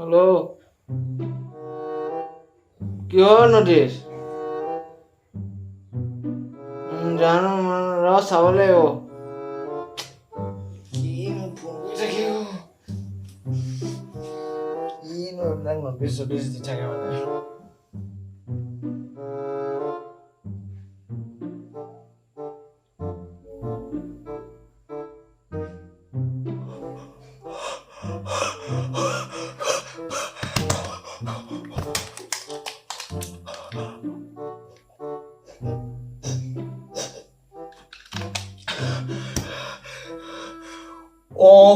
Hello কি হল notice জানো ৰ চাব লাগিব কিনো ফোন কৰি থাকিব কিনো এইবিলাক নটিচ চটিচ দি থাকে মানে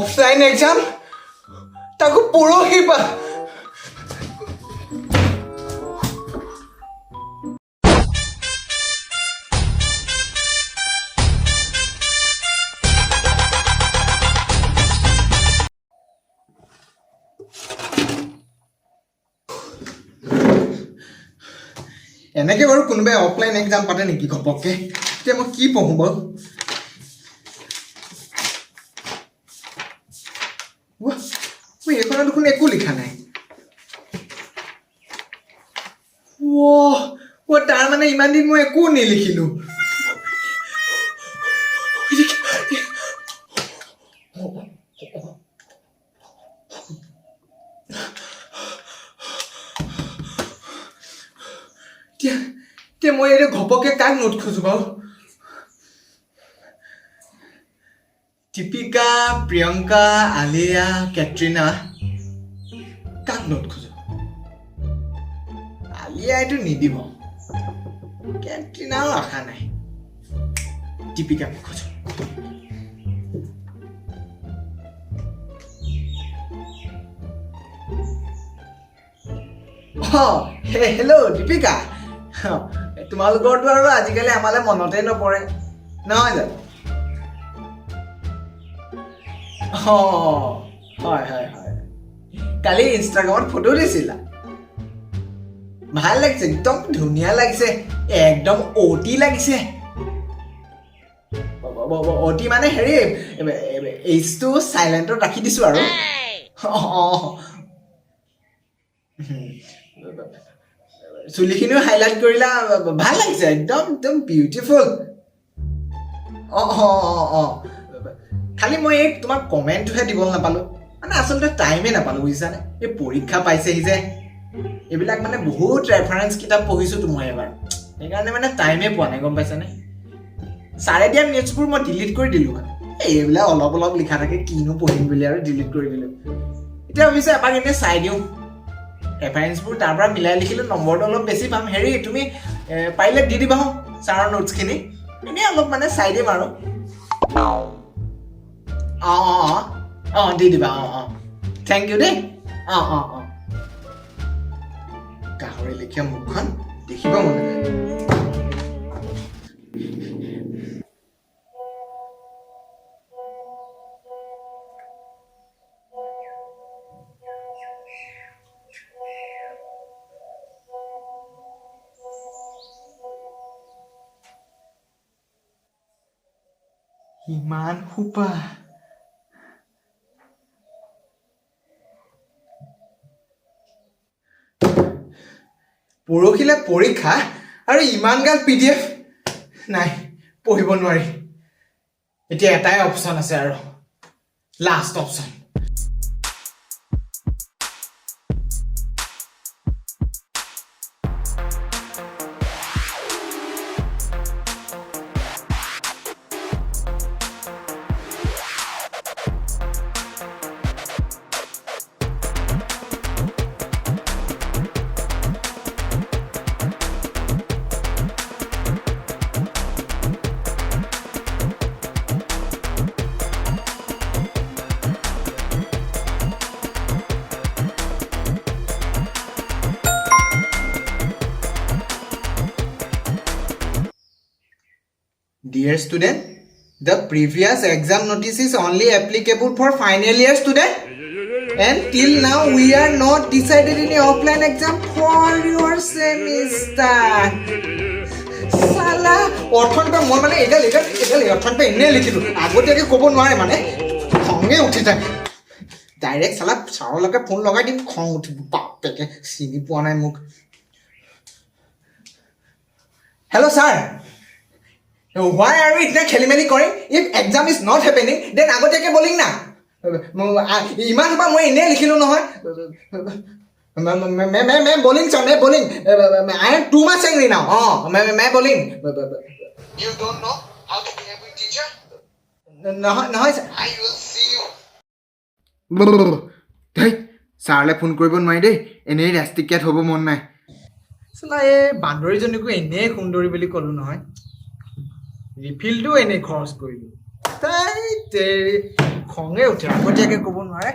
অফলাইন এক্সাম তাকো পৰহি পা এনেকে বাৰু কোনোবাই অফলাইন এক্সাম পাতে নেকি ঘপককে এতিয়া মই কি পঢ়ো বাৰু এইখনত দেখোন একো লিখা নাই তাৰ মানে ইমান দিন মই একো নিলিখিলো এতিয়া মই এতিয়া ঘপককে কাক নোট খোজো বাৰু দীপিকা প্ৰিয়ংকা আলিয়া কেটৰিনা কাক নোট খোজো আলিয়াইটো নিদিব কেটৰিনাও আশা নাই দীপিকাক খোজো হেল্ল' দীপিকা তোমালোকৰতো আৰু আজিকালি আমালৈ মনতে নপৰে নহয় জানো হয় হয় হয় কালি ইনষ্টাগ্ৰামত ফটো দিছিলা ভাল লাগিছে একদম ধুনীয়া লাগিছে একদম অতি লাগিছে অতি মানে হেৰি এইজটো চাইলেণ্টত ৰাখি দিছো আৰু চুলিখিনিও হাইলাইট কৰিলা ভাল লাগিছে একদম একদম বিউটিফুল খালি মই এই তোমাক কমেণ্টটোহে দিবলৈ নাপালো মানে আচলতে টাইমে নাপালো বুজিছানে এই পৰীক্ষা পাইছেহি যে এইবিলাক মানে বহুত ৰেফাৰেঞ্চ কিতাপ পঢ়িছোতো মই এবাৰ সেইকাৰণে মানে টাইমে পোৱা নাই গম পাইছানে চাৰে দিয়া নিউজবোৰ মই ডিলিট কৰি দিলো মানে এইবিলাক অলপ অলপ লিখা থাকে কিনো পঢ়িম বুলি আৰু ডিলিট কৰি দিলো এতিয়া ভাবিছো এপাক এনেই চাই দিওঁ ৰেফাৰেঞ্চবোৰ তাৰ পৰা মিলাই লিখিলো নম্বৰটো অলপ বেছি পাম হেৰি তুমি পাৰিলে দি দিবা ছাৰৰ নোটছখিনি এনেই অলপ মানে চাই দিম আৰু দি দিবা থেংক ইউ দেই গাহৰি লেখীয়া মুখখন দেখিব মনে ইমান সোপা পৰহিলে পৰীক্ষা আৰু ইমান গাল PDF নাই পঢ়িব নোৱাৰি এতিয়া এটাই অপচন আছে আৰু last option Dear student, the previous exam notice is only applicable for final year student and till now we are not decided any offline exam for your semester. Sala, orthon pa moi mane egal orthon pa enne likhilu. Agotiake kobo nware mane khonge uthi thake. Direct চালা ছাৰলৈকে phone লগাই দিম খং উঠিব বাপেকে চিনি পোৱা নাই মোক hello' sir why are we ইতনা খেলি মেলি কৰিম if exam is not happening then আগতীয়াকৈ বলিং না ইমান সোপা মই এনেই লিখিলোঁ নহয় मैं bowling sir मैं bowling I am too much angry now मैं bowling You don't know how to be a good teacher? নহয় sir I will see you. ধেই ছাৰলৈ ফোন কৰিব নোৱাৰি দেই এনেই ৰাষ্টিকেট হ'ব মন নাই চালা এই বান্দৰীজনীকো এনেই সুন্দৰী বুলি ক'লোঁ নহয় ৰিফিলটো এনেই খৰচ কৰিলোঁ তাই খঙে উঠে আগতীয়াকৈ ক'ব নোৱাৰে